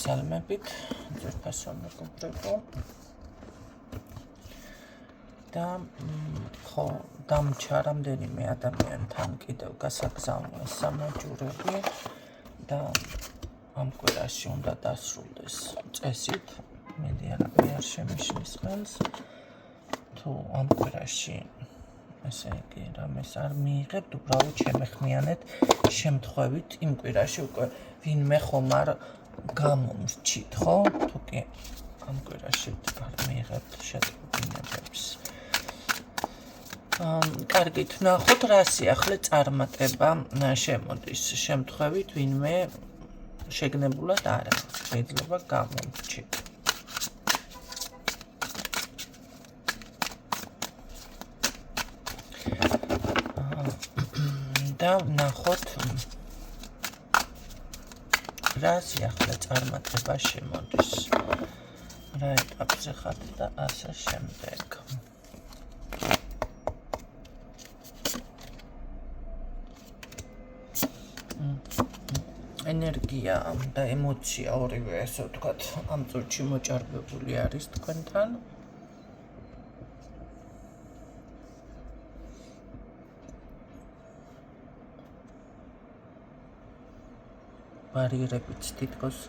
სალმებით ძვირფასოვნო გუბრებო და ხო დამჩა რამდენიმე ადამიანთან კიდევ გასაგზავნეს სამაჯურები და ამ კვირაში უნდა დასრულდეს წესით მედი არაფერი არ შემიშლის ხელს თუ ამ კვირაში ესე იგი რამეს არ მიიღებთ უბრალოდ შემეხმიანეთ შემთხვევით იმ კვირაში უკვე ვინმე ხომ არ გამომრჩით ხო თუ კი ამ კვირაში არ მიიღებთ შეწყობინებებს კარგით ნახოთ რა სიახლე წარმატება შემოდის შემთხვევით ვინმე შეგნებულად არა შეიძლება გამომრჩით და ნახოთ რა სიახლე წარმატება შემოდის რა ეტაპზე ხართ და ასე შემდეგ ენერგია და ემოცია ორივე ასე ვთქვათ ამ წუთში მოჭარბებული არის თქვენთან ბარიერებიც თითქოს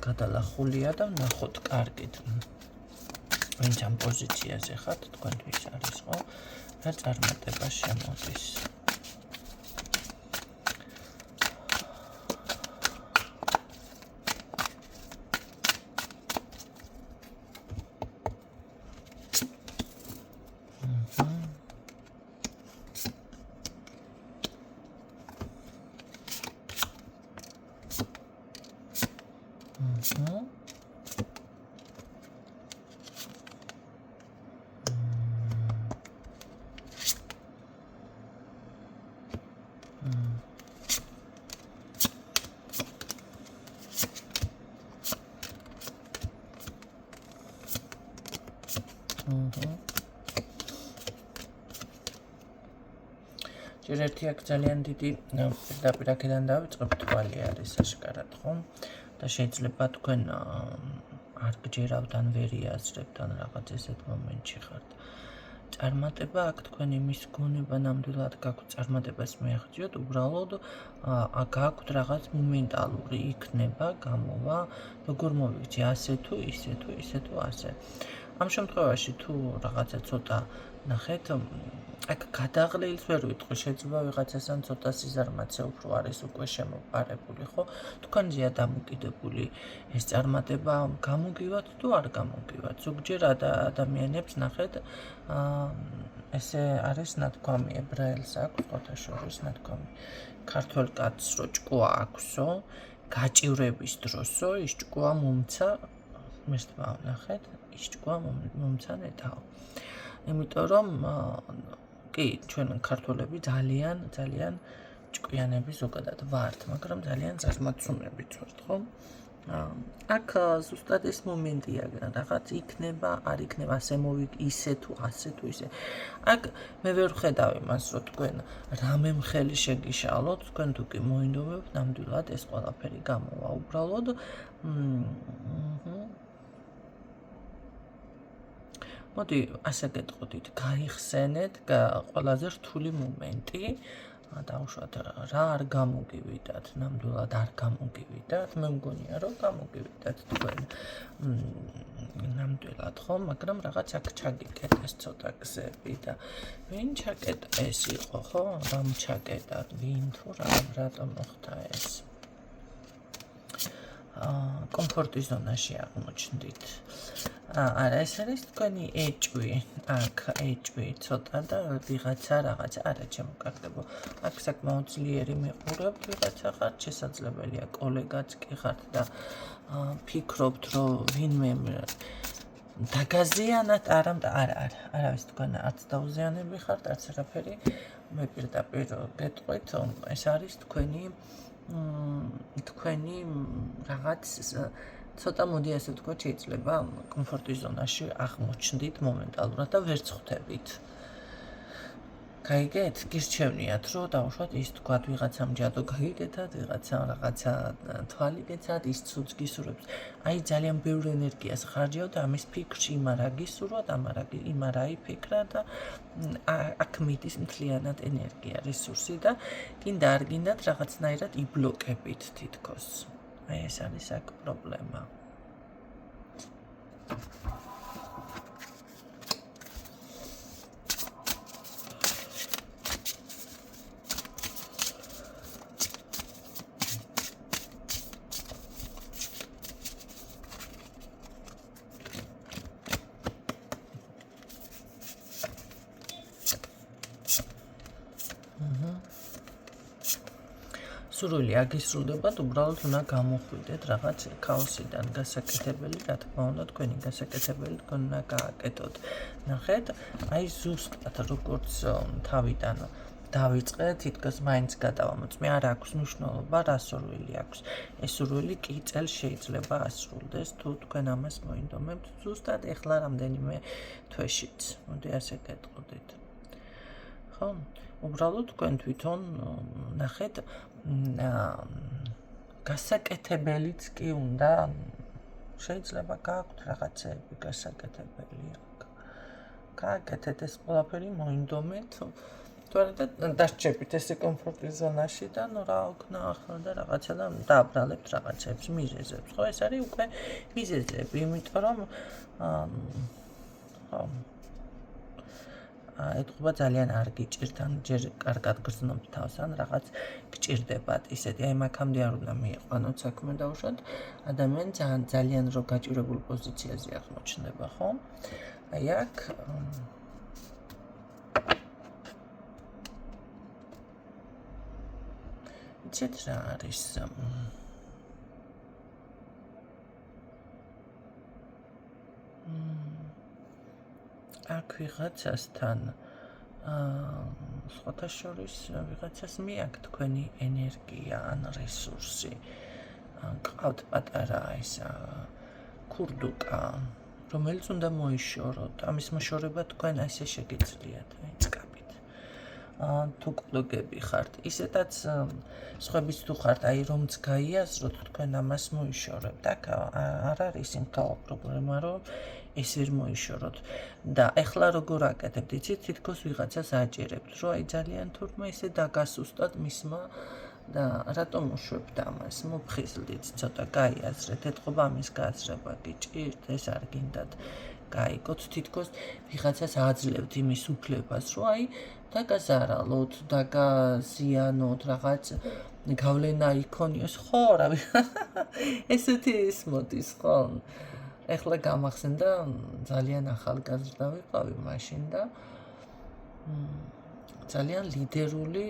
გადალახულია და ნახოთ კარგით ვინც ამ პოზიციაზე ხართ თქვენთვის არის ხო რა წარმატება შემოდის ჯერ ერთი აქ ძალიან დიდი პირდაპირ აქედან დავიწყებ თვალი არის აშკარად ხო და შეიძლება თქვენ არ გჯერავთ ან ვერ იაზრებთ ან რაღაც ესეთ მომენტში ხართ წარმატება აქ თქვენ იმის გონება ნამდვილად გაქვთ წარმატებას მიაღწიოთ უბრალოდ გაქვთ რაღაც მომენტალური იქნება გამოვა როგორ მოვიქცე ასე თუ ისე თუ ისე თუ ასე ამ შემთხვევაში თუ რაღაცა ცოტა ნახეთ აქ გადაღლილს ვერ ვიტყვი შეიძლება ვიღაცასთან ცოტა სიზარმაცე უფრო არის უკვე შემოპარებული ხო თქვენზეა დამოკიდებული ეს წარმატება გამოგივათ თუ არ გამოგივათ ზოგჯერ ადამიანებს ნახეთ ესე არის ნათქვამი ებრაელს აქვს ხოთაშორის ნათქვამი ქართველ კაცს რო ჭკუა აქვსო გაჭირების დროსო ის ჭკუა მომცა მესტმა ნახეთ ის ჭკუა მომცა ნეტაო იმიტომ რომ კი ჩვენ ქართველები ძალიან ჭკვიანები ზოგადად ვართ მაგრამ ძალიან ზარმაცუნებით ვართ ხო აქ ზუსტად ეს მომენტია რაღაც იქნება არ იქნება ასე ისე თუ ასე თუ ისე აქ მე ვერ ვხედავ იმას რომ თქვენ რამე მხელი შეგიშალოთ თქვენ თუ კი მოინდომებთ ნამდვილად ეს ყველაფერი გამოვა უბრალოდ მოდი ასე გეტყოდით გაიხსენეთ ყველაზე რთული მომენტი დაუშვათ რა არ გამოგივიდათ ნამდვილად არ გამოგივიდათ მე მგონია რომ გამოგივიდათ თქვენ ნამდვილად ხო მაგრამ რაღაც აქ ჩაგიკეტეს ცოტა გზები და ვინ ჩაკეტა ეს იყო ხო რამ ჩაკეტა ვინ თუ რატომ მოხდა ეს კომფორტის ზონაში აღმოჩნდით არა ეს არის თქვენი ეჭვი აქ ეჭვი ცოტა და ვიღაცა რაღაცა არა ჩემოკარგებო აქ საკმაოდ ძლიერი მიყურებთ ვიღაცა ხართ შესაძლებელია კოლეგაც კი ხართ და ფიქრობთ რომ ვინმე დაგაზიანათ არავის თქვენ არც დაუზიანები ხართ არც არაფერი მე პირდაპირ გეტყვით ეს არის თქვენი რაღაც ცოტა მოდი ასე ვთქვათ შეიძლება კომფორტის ზონაში აღმოჩნდით მომენტალურად და ვერც ხვდებით გაიგეთ, გირჩევნიათ, რომ დავუშვათ ის თქვათ ვიღაცამ ჯადო გაიგეთათ, ვიღაცამ რაღაცა თვალი გეცათ, ის ცუდს გისურვებს. აი ძალიან ბევრი ენერგიას ხარჯავთ ამის ფიქრში, იმ არა გისურვათ, იმ არა იფიქრა და აქ მიდის მთლიანად ენერგია, რესურსი და გინდა არ გინდათ რაღაცნაირად იბლოკებით თითქოს. აი ეს არის აქ პრობლემა. სურვილი აგისრულდებათ, უბრალოდ უნდა გამოხვიდეთ რაღაც ქაოსიდან გასაკეთებელი, რა თქმა უნდა, თქვენი გასაკეთებელი თქვენ უნდა გააკეთოთ. ნახეთ, აი ზუსტად როგორც თავიდან დავიწყეთ, თითქოს მაინც გადავამოწმე, არ აქვს მნიშვნელობა, რა სურვილი აქვს. ეს სურვილი კი წელს შეიძლება ასრულდეს, თუ თქვენ ამას მოინდომებთ, ზუსტად ეხლა რამდენიმე თვეშიც. მოდი ასე გეტყოდით. ხო? უბრალოდ თქვენ თვითონ ნახეთ გასაკეთებელიც კი უნდა შეიძლება გააქვთ რაღაცეები გასაკეთებელი აქ. გააკეთეთ ეს ყველაფერი მოინდომეთ, თორემ დასჭებით ესე კომფორტის ზონაში და ნუ რა ოქნა ახლა და რაღაცა და დააბრალებთ რაღაცებს, მიზეზებს. ხო, ეს არის უკვე მიზეზები, იმიტომ რომ ხო ეთყობა ძალიან არ გიჭირთ, ან ჯერ კარგად გრძნობთ თავს, ან რაღაც გჭირდებათ ისეთი. აი მაგამდე არ უნდა მიიყვანოთ საქმე დავუშვათ, ადამიანი ძალიან რო გაჭირებულ პოზიციაზე აღმოჩნდება, ხო? აი აქ იცით რა არის? აქ ვიღაცასთან სხვათა შორის ვიღაცას მიაქვს თქვენი ენერგია ან რესურსი. გყავთ პატარა ისა ქურდუკა, რომელიც უნდა მოიშოროთ. ამის მოშორება თქვენ ასე შეგიძლიათ, აი წკაპით. თუ კლოგები ხართ, ისედაც სხვების თუ ხართ, აი რომც გაიაზროთ, თქვენ ამას მოიშორებთ. აქ არ არის იმ პრობლემა, რომ ეს ვერ მოიშოროთ და ეხლა როგორ აკეთებთ, იცით, თითქოს ვიღაცას აჭირებთ, რომ აი ძალიან თურმე ესე დაგასუსტად მისმა და რატომ უშვებთ ამას, მოფხიზლდით ცოტა, გაიაზრეთ, ეთყობა ამის გააზრება გიჭირთ, ეს არ გინდათ გაიგოთ, თითქოს ვიღაცას აძლევთ იმის უფლებას, რომ აი დაგაზარალოთ, დაგაზიანოთ, რაღაც გავლენა იქონიოს, ხო, რავი, ესეთი ის მოდის, ხო? ეხლა გამახსენდა ძალიან ახალგაზრდა ვიყავი მაშინ და ძალიან ლიდერული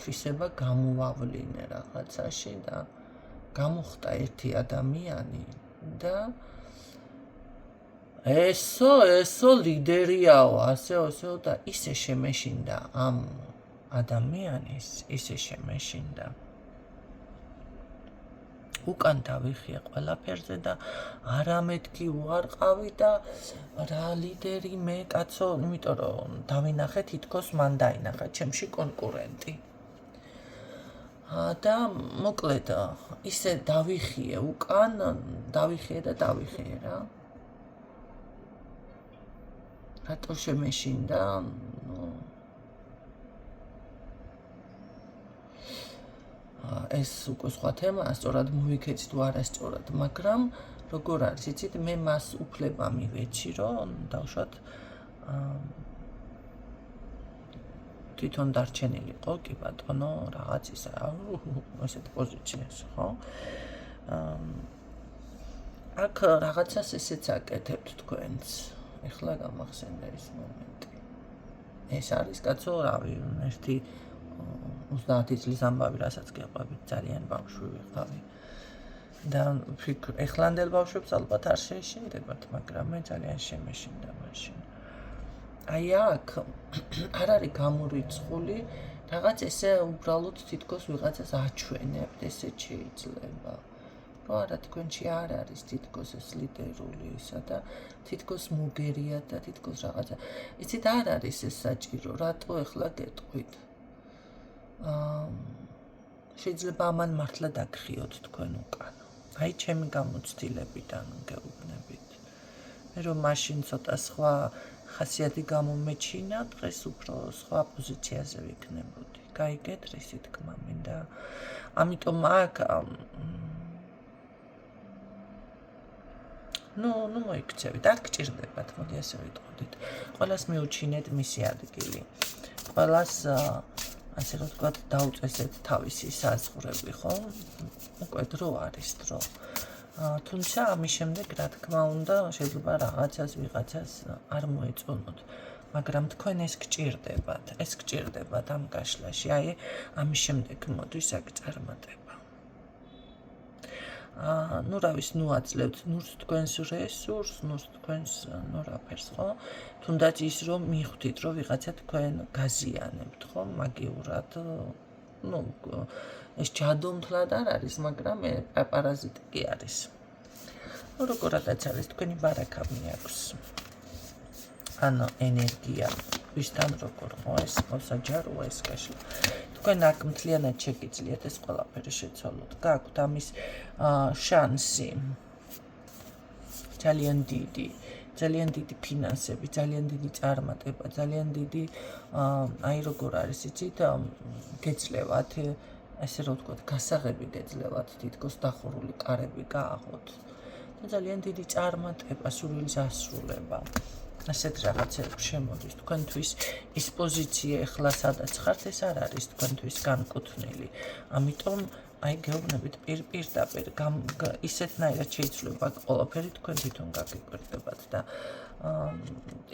თვისება გამოვავლინე რაღაცაში და გამოხდა ერთი ადამიანი და ესო ლიდერიაო, ასეო და ისე შემეშინდა ამ ადამიანის, ისე შემეშინდა. უკან დავიხია ყველაფერზე და არამეთქი უარყავი და რა ლიდერი მე კაცო, იმიტომ რომ დავინახე თითქოს მან დაინახა ჩემში კონკურენტი. და მოკლედ ისე დავიხიე უკან, დავიხიე რა. რატო შემეშინდა? ეს უკვე სხვა თემაა, სწორად მოვიქეცი თუ არასწორად, მაგრამ როგორ არის, იცით, მე მას უფლება მივეცი, რომ დავუშვათ თვითონ დარჩენილიყო, კი ბატონო, რაღაც ისა, ესეთ პოზიციაში, ხო? აქ რაღაცას ესეც აკეთებთ თქვენც. ეხლა გამახსენდა ეს მომენტი. ეს არის კაცო, რავი, ერთი 30 წლის ამბავი, რასაც გიყვებით, ძალიან ბავშვი ვიყავი. და ეხლანდელ ბავშვებს ალბათ არ შეეშინდებათ, მაგრამ მე ძალიან შემეშინდა მაშინ. აი აქ არ არის გამორიცხული, რაღაც ესე უბრალოდ თითქოს ვიღაცას აჩვენებთ, ესეც შეიძლება. რომ არა თქვენში არ არის თითქოს ეს ლიდერული ისა და თითქოს მუგერია და თითქოს რაღაცა. იცით არ არის ეს საჭირო, რატო ეხლა გეტყვით? შეიძლება ამან მართლა დაგხიოთ თქვენ უკან. აი ჩემი გამოცდილებიდან გეუბნებით. მე რომ მაშინ ცოტა სხვა ხასიათი გამომეჩინა, დღეს უფრო სხვა პოზიციაზე ვიქნებოდი. გაიგეთ რისი თქმა მინდა. ამიტომ აქ ნუ მოიქცევით, არ გჭირდებათ, მოდი ასე ვიტყოდით. ყველას მიუჩინეთ მისი ადგილი. ყველას ასე რომ ვთქვათ, დაუწესეთ თავისი საზღვრები, ხო? უკვე დრო არის დრო. თუმცა ამის შემდეგ, რა თქმა უნდა, შეიძლება რაღაცას ვიღაცას არ მოეწონოთ, მაგრამ თქვენ ეს გჭირდებათ ამ გაშლაში. აი, ამის შემდეგ მოდის აქ წარმატება. ნუ რავის, ნუ აძლევთ ნურს თქვენს რესურს, ნურს თქვენს ნუ რაფერს, ხო? თუნდაც ის რომ მიხვდით, რომ ვიღაცა თქვენ გაზიანებთ, ხო? მაგიურად, ნუ ეს ჯადომთლად არ არის, მაგრამ პარაზიტი კი არის. ნუ როგორადაც არის, თქვენი ბარაკა მიაქვს. ანუ ენერგია, ვისთან როგორ, ხო? ეს მოსაჯაროა ეს გაშლა. თქვენ აქ მთლიანად შეგიძლიათ ეს ყველაფერი შეცვალოთ. გაქვთ ამის შანსი. ძალიან დიდი ფინანსები, ძალიან დიდი წარმატება, ძალიან დიდი აი როგორ არის, იცით, გეძლევათ, ასე რომ ვთქვათ, გასაღები გეძლევათ, თითქოს დახურული კარები გააღოთ. და ძალიან დიდი წარმატება, სურვილის ასრულება. ასეთ რაღაცებს შემოდის თქვენთვის ის პოზიცია ეხლა სადაც ხართ, ეს არ არის თქვენთვის განკუთვნილი. ამიტომ აი გეუბნებით პირდაპირ ისეთნაირად შეიძლება ყველაფერი თქვენ თვითონ გაგიკვირდებათ და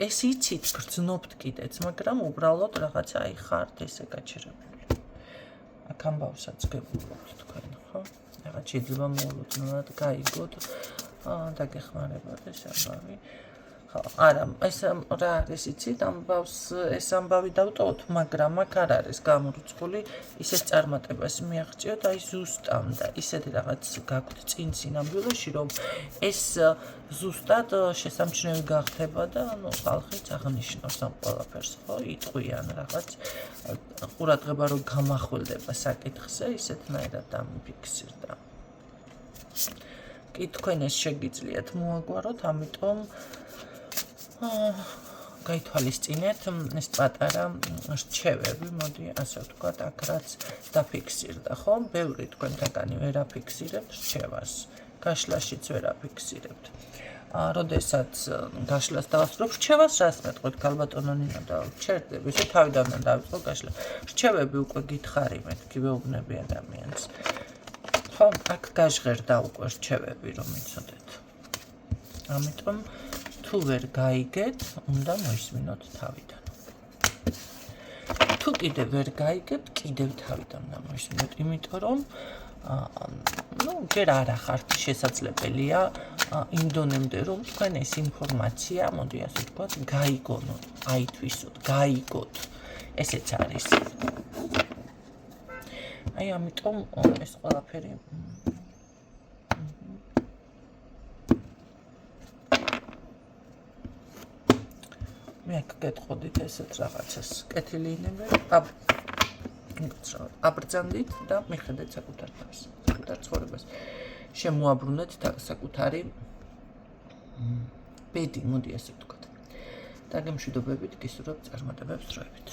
ეს იცით, გრძნობთ კიდეც, მაგრამ უბრალოდ რაღაცა აი ხართ ესე გაჩერებული. აქ ამბავსაც გეუბნებთ თქვენ, ხო? რაღაც შეიძლება მოულოდნელად გაიგოთ და გეხმარებათ ეს ამბავი. არა, ეს რა არის, იცით, ეს ამბავი დავტოვოთ, მაგრამ აქ არ არის გამორიცხული, ისეთ წარმატებას მიაღწიოთ, აი ზუსტამ და ისეთი რაღაც გაქვთ წინ სინამდვილეში, რომ ეს ზუსტად შესამჩნევი გახდება და ხალხიც აღნიშნავს ამ ყველაფერს, ხო? იტყვიან რაღაც ყურადღება რომ გამახვილდება საკითხზე, ისეთნაირად დამიფიქსირდა. კი თქვენ ეს შეგიძლიათ მოაგვაროთ, ამიტომ გაითვალისწინეთ ეს პატარა რჩევები, მოდი ასე ვთქვათ, აქ რაც დაფიქსირდა, ხო? ბევრი თქვენთაგანი ვერ აფიქსირებთ რჩევას, გაშლაშიც ვერ აფიქსირებთ. როდესაც გაშლას დავასრულებ, რჩევას რას მეტყვით, ქალბატონო ნინო და ვჩერდები, ესე თავიდანვე დავიწყო გაშლა. რჩევები უკვე გითხარიმეთ, გივეუბნები ადამიანს. ხო, აქ გაჟღერდა უკვე რჩევები, რომ იცოდეთ. ამიტომ თუ ვერ გაიგეთ, უნდა მოისმინოთ თავიდან. თუ კიდევ ვერ გაიგებთ, კიდევ თავიდან უნდა მოისმინოთ, იმიტომ რომ ჯერ არ ახართ შესაძლებელია იმ დონემდე, რომ თქვენ ეს ინფორმაცია, მოდი ასე ვთქვათ, გაიგონოთ, აითვისოთ, გაიგოთ. ესეც არის. აი ამიტომ ეს ყველაფერი მე აქ გეტყოდით ესეთ რაღაცას, კეთილი ინებერი, აბრძანდით და მიხედეთ საკუთარ თავს, საკუთარ ცხოვრებას. შემოაბრუნეთ საკუთარი ბედი, მოდი ასე ვთქვათ. და გემშვიდობებით გისურვებთ წარმატებებს დროებით.